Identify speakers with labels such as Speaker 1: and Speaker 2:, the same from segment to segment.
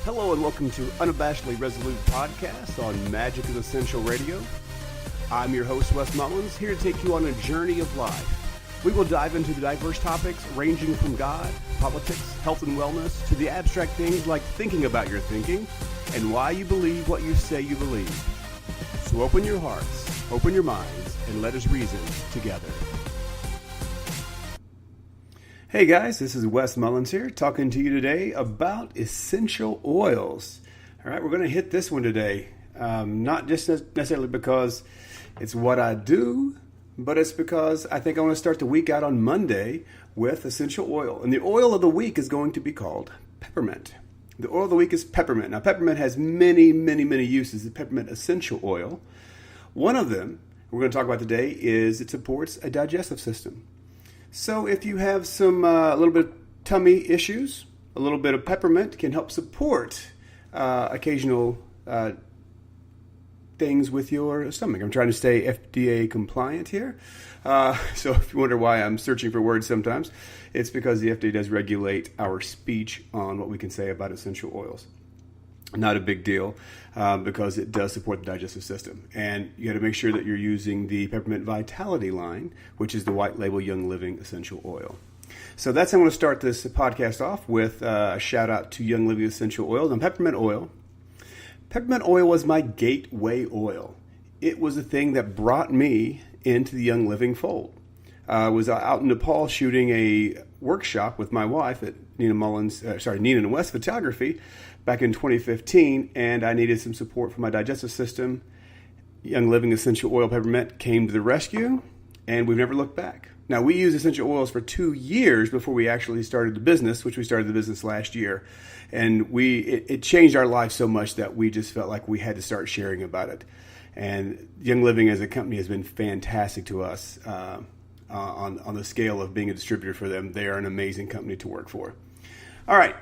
Speaker 1: Hello and welcome to Unabashedly Resolute Podcast on Magic is Essential Radio. I'm your host, Wes Mullins, here to take you on a journey of life. We will dive into the diverse topics ranging from God, politics, health and wellness, to the abstract things like thinking about your thinking and why you believe what you say you believe. So open your hearts, open your minds, and let us reason together. Hey guys, this is Wes Mullins here, talking to you today about essential oils. All right, we're going to hit this one today, not just necessarily because it's what I do, but it's because I think I want to start the week out on Monday with essential oil. And the oil of the week is going to be called peppermint. The oil of the week is peppermint. Now, peppermint has many uses. The peppermint essential oil. One of them we're going to talk about today is it supports a digestive system. So if you have some a little bit of tummy issues, a little bit of peppermint can help support occasional things with your stomach. I'm trying to stay FDA compliant here. So if you wonder why I'm searching for words sometimes, it's because the FDA does regulate our speech on what we can say about essential oils. Not a big deal because it does support the digestive system. And you got to make sure that you're using the Peppermint Vitality line, which is the white label Young Living essential oil. So that's how I'm going to start this podcast off with a shout out to Young Living essential oils and peppermint oil. Peppermint oil was my gateway oil. It was the thing that brought me into the Young Living fold. I was out in Nepal shooting a workshop with my wife at Nina and West Photography back in 2015, and I needed some support for my digestive system. Young Living Essential Oil Peppermint came to the rescue, and we've never looked back. Now, we used essential oils for 2 years before we actually started the business, which we started the business last year. And it changed our life so much that we just felt like we had to start sharing about it. And Young Living as a company has been fantastic to us on the scale of being a distributor for them. They are an amazing company to work for. All right.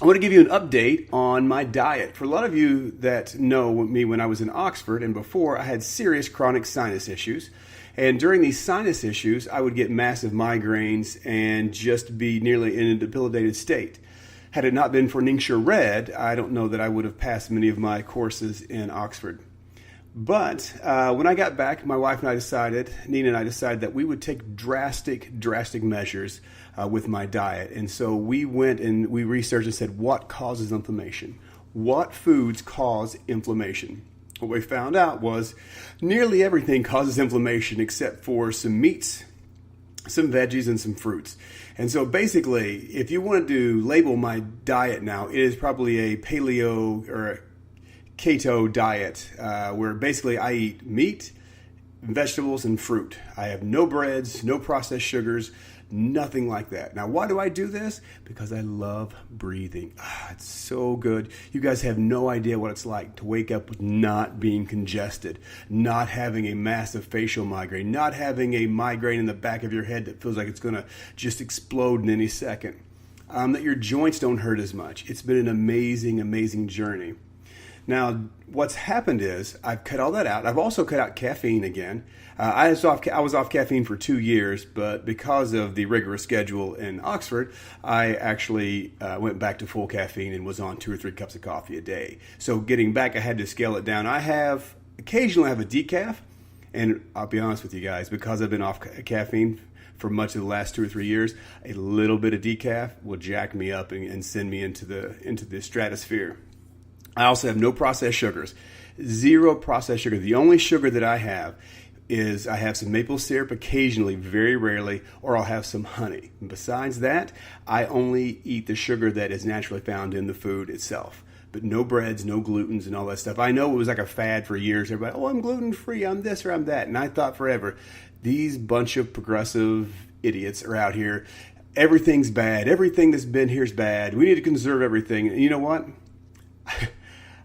Speaker 1: I want to give you an update on my diet. For a lot of you that know me when I was in Oxford and before, I had serious chronic sinus issues. And during these sinus issues, I would get massive migraines and just be nearly in a debilitated state. Had it not been for Ningxia Red, I don't know that I would have passed many of my courses in Oxford. But when I got back, my wife and I Nina and I decided that we would take drastic measures with my diet. And so we went and we researched and said, what causes inflammation? What foods cause inflammation? What we found out was nearly everything causes inflammation except for some meats, some veggies, and some fruits. And so basically, if you wanted to label my diet now, it is probably a paleo or a keto diet where basically I eat meat, vegetables, and fruit. I have no breads, no processed sugars, nothing like that. Now, why do I do this? Because I love breathing. It's so good. You guys have no idea what it's like to wake up with not being congested, not having a massive facial migraine, not having a migraine in the back of your head that feels like it's going to just explode in any second, that your joints don't hurt as much. It's been an amazing journey. Now, what's happened is I've cut all that out. I've also cut out caffeine again. I was off caffeine for 2 years, but because of the rigorous schedule in Oxford, I actually went back to full caffeine and was on 2 or 3 cups of coffee a day. So getting back, I had to scale it down. Occasionally have a decaf, and I'll be honest with you guys, because I've been off caffeine for much of the last 2 or 3 years, a little bit of decaf will jack me up and send me into the stratosphere. I also have no processed sugars, 0 processed sugar. The only sugar that I have is I have some maple syrup occasionally, very rarely, or I'll have some honey. And besides that, I only eat the sugar that is naturally found in the food itself. But no breads, no glutens, and all that stuff. I know it was like a fad for years. Everybody, I'm gluten-free, I'm this or I'm that. And I thought forever, these bunch of progressive idiots are out here. Everything's bad. Everything that's been here is bad. We need to conserve everything. And you know what?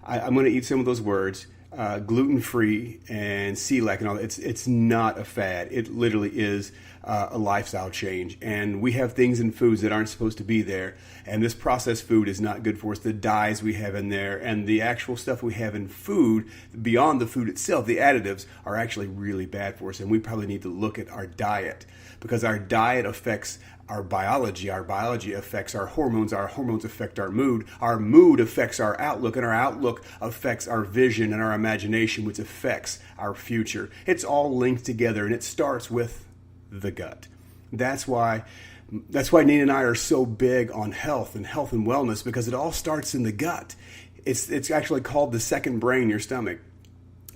Speaker 1: I'm going to eat some of those words, gluten-free and celiac and all that. It's not a fad. It literally is a lifestyle change. And we have things in foods that aren't supposed to be there. And this processed food is not good for us. The dyes we have in there and the actual stuff we have in food, beyond the food itself, the additives are actually really bad for us. And we probably need to look at our diet, because our diet affects our biology affects our hormones affect our mood affects our outlook, and our outlook affects our vision and our imagination, which affects our future. It's all linked together, and it starts with the gut. That's why Nina and I are so big on health and wellness, because it all starts in the gut. It's actually called the second brain, your stomach.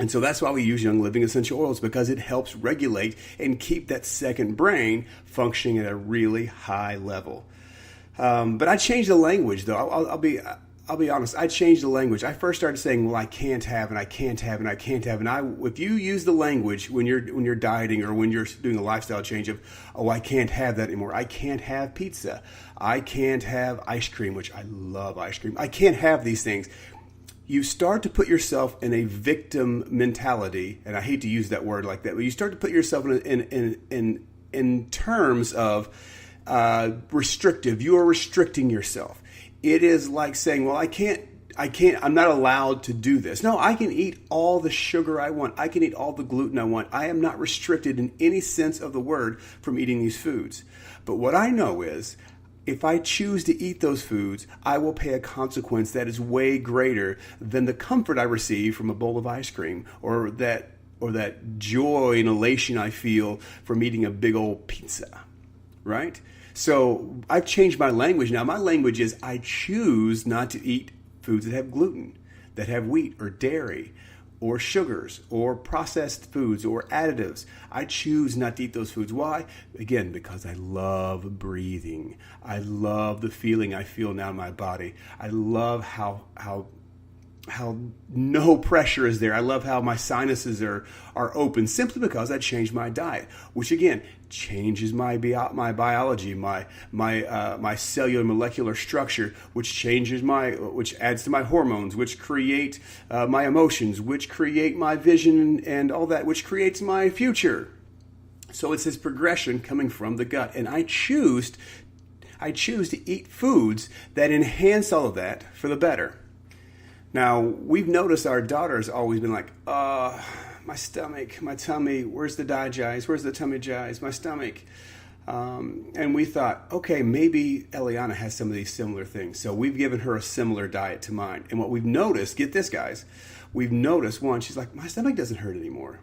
Speaker 1: And so that's why we use Young Living essential oils, because it helps regulate and keep that second brain functioning at a really high level. But I changed the language, though. I'll be honest. I changed the language. I first started saying, "Well, I can't have, and I can't have, and I can't have." And if you use the language when you're dieting or when you're doing a lifestyle change of, "Oh, I can't have that anymore. I can't have pizza. I can't have ice cream," which I love ice cream. I can't have these things. You start to put yourself in a victim mentality, and I hate to use that word like that, but you start to put yourself in terms of restrictive. You are restricting yourself. It is like saying, "Well, I'm not allowed to do this." No, I can eat all the sugar I want. I can eat all the gluten I want. I am not restricted in any sense of the word from eating these foods. But what I know is, if I choose to eat those foods, I will pay a consequence that is way greater than the comfort I receive from a bowl of ice cream, or that joy and elation I feel from eating a big old pizza, right? So I've changed my language now. My language is, I choose not to eat foods that have gluten, that have wheat or dairy, or sugars, or processed foods, or additives. I choose not to eat those foods. Why? Again, because I love breathing. I love the feeling I feel now in my body. I love how no pressure is there. I love how my sinuses are open, simply because I changed my diet, which again changes my biology, my cellular molecular structure, which adds to my hormones, which create my emotions, which create my vision and all that, which creates my future. So it's this progression coming from the gut, and I choose to eat foods that enhance all of that for the better. Now, we've noticed our daughter's always been like, my stomach, my tummy, where's the digest? Where's the tummy jize? My stomach. And we thought, okay, maybe Eliana has some of these similar things. So we've given her a similar diet to mine. And what we've noticed, get this, guys, we've noticed, one, she's like, my stomach doesn't hurt anymore.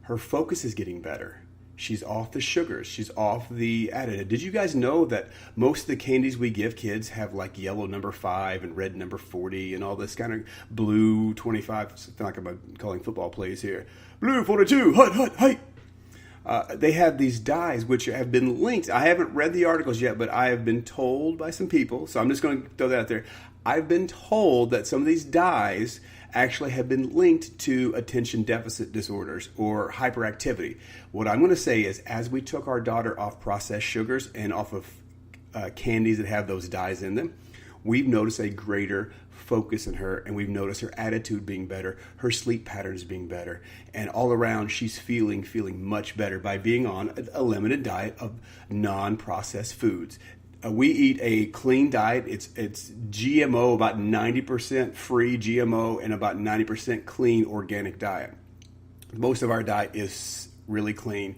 Speaker 1: Her focus is getting better. She's off the sugars. She's off the additive. Did you guys know that most of the candies we give kids have like yellow number 5 and red number 40 and all this kind of blue 25? I feel like I'm calling football plays here. Blue 42, hut. They have these dyes which have been linked. I haven't read the articles yet, but I have been told by some people, so I'm just going to throw that out there. I've been told that some of these dyes actually have been linked to attention deficit disorders or hyperactivity. What I'm going to say is, as we took our daughter off processed sugars and off of candies that have those dyes in them, we've noticed a greater focus in her, and we've noticed her attitude being better, her sleep patterns being better, and all around she's feeling much better by being on a limited diet of non-processed foods. We eat a clean diet. It's GMO, about 90% free GMO, and about 90% clean organic diet. Most of our diet is really clean.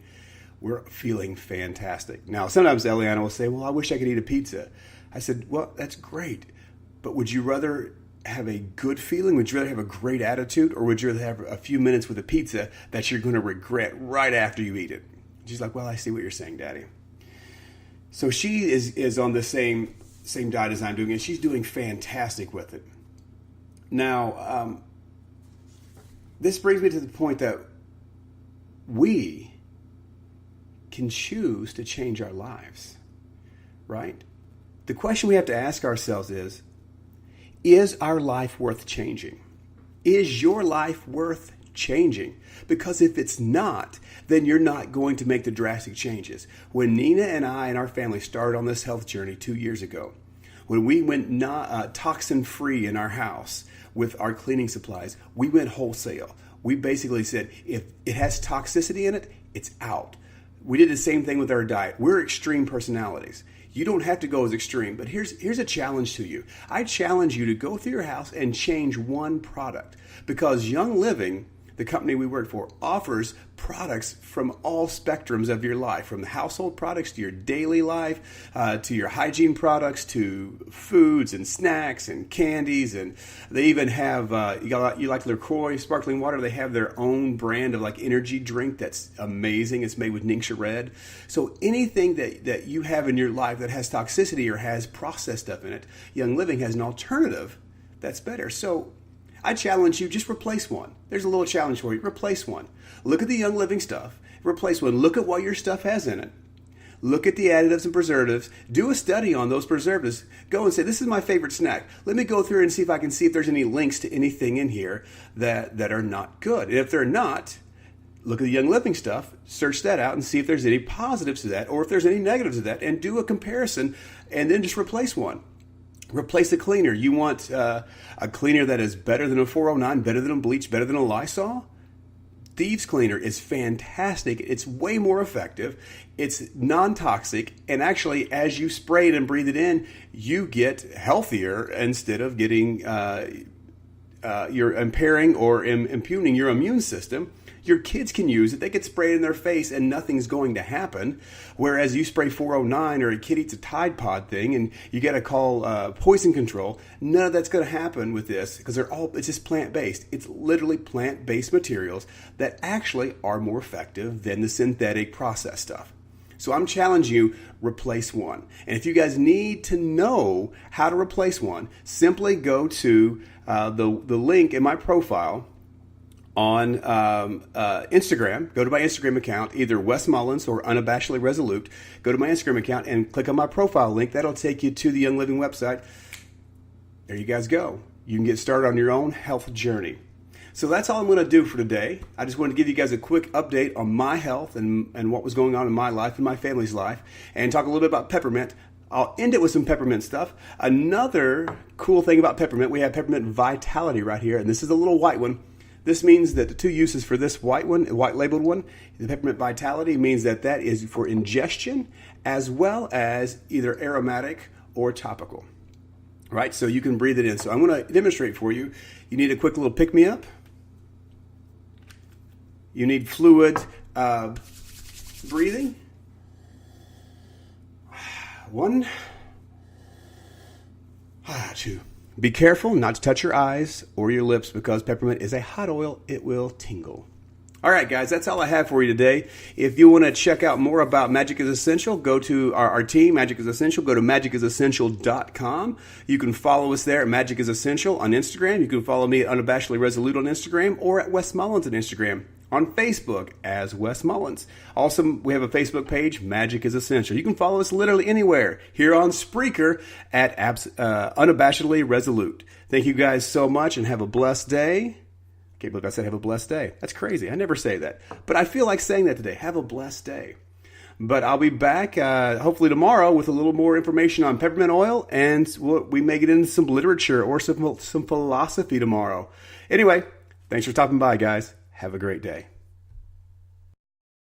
Speaker 1: We're feeling fantastic. Now, sometimes Eliana will say, well, I wish I could eat a pizza. I said, well, that's great. But would you rather have a good feeling? Would you rather have a great attitude? Or would you rather have a few minutes with a pizza that you're going to regret right after you eat it? She's like, well, I see what you're saying, Daddy. So she is on the same diet as I'm doing, and she's doing fantastic with it. Now, this brings me to the point that we can choose to change our lives, right? The question we have to ask ourselves is our life worth changing? Is your life worth changing? Because if it's not, then you're not going to make the drastic changes. When Nina and I and our family started on this health journey 2 years ago, when we went toxin-free in our house with our cleaning supplies, we went wholesale. We basically said, if it has toxicity in it, it's out. We did the same thing with our diet. We're extreme personalities. You don't have to go as extreme, but here's a challenge to you. I challenge you to go through your house and change one product, because Young Living the company we work for, offers products from all spectrums of your life, from the household products to your daily life, to your hygiene products, to foods and snacks and candies. And they even have, you like LaCroix sparkling water, they have their own brand of like energy drink that's amazing. It's made with Ningxia Red. So anything that you have in your life that has toxicity or has processed stuff in it, Young Living has an alternative that's better. So I challenge you, just replace one. There's a little challenge for you. Replace one. Look at the Young Living stuff. Replace one. Look at what your stuff has in it. Look at the additives and preservatives. Do a study on those preservatives. Go and say, this is my favorite snack. Let me go through and see if I can see if there's any links to anything in here that are not good. And if they're not, look at the Young Living stuff, search that out and see if there's any positives to that or if there's any negatives to that, and do a comparison and then just replace one. Replace a cleaner. You want a cleaner that is better than a 409, better than a bleach, better than a Lysol? Thieves Cleaner is fantastic. It's way more effective. It's non-toxic. And actually, as you spray it and breathe it in, you get healthier instead of getting, you're impairing or impugning your immune system. Your kids can use it. They can spray it in their face and nothing's going to happen. Whereas you spray 409 or a kid eats a Tide Pod thing and you got to call poison control. None of that's going to happen with this because it's just plant-based. It's literally plant-based materials that actually are more effective than the synthetic processed stuff. So I'm challenging you, replace one. And if you guys need to know how to replace one, simply go to the link in my profile on Instagram. Go to my Instagram account, either Wes Mullins or Unabashedly Resolute. Go to my Instagram account and click on my profile link. That'll take you to the Young Living website. There you guys go. You can get started on your own health journey. So that's all I'm going to do for today. I just wanted to give you guys a quick update on my health and what was going on in my life and my family's life, and talk a little bit about peppermint. I'll end it with some peppermint stuff. Another cool thing about peppermint, we have Peppermint Vitality right here, and this is a little white one. This means that the two uses for this white labeled one, the Peppermint Vitality, means that is for ingestion as well as either aromatic or topical. Right? So you can breathe it in. So I'm going to demonstrate for you. You need a quick little pick-me-up. You need fluid breathing. 1, 2. Be careful not to touch your eyes or your lips because peppermint is a hot oil. It will tingle. All right, guys, that's all I have for you today. If you want to check out more about Magic is Essential, go to our team, Magic is Essential. Go to magicisessential.com. You can follow us there at Magic is Essential on Instagram. You can follow me at Unabashedly Resolute on Instagram or at Wes Mullins on Instagram. On Facebook as Wes Mullins. Also, we have a Facebook page, Magic is Essential. You can follow us literally anywhere. Here on Spreaker at Unabashedly Resolute. Thank you guys so much and have a blessed day. Can't believe I said have a blessed day. That's crazy. I never say that. But I feel like saying that today. Have a blessed day. But I'll be back hopefully tomorrow with a little more information on peppermint oil, and we may get into some literature or some philosophy tomorrow. Anyway, thanks for stopping by, guys. Have a great day.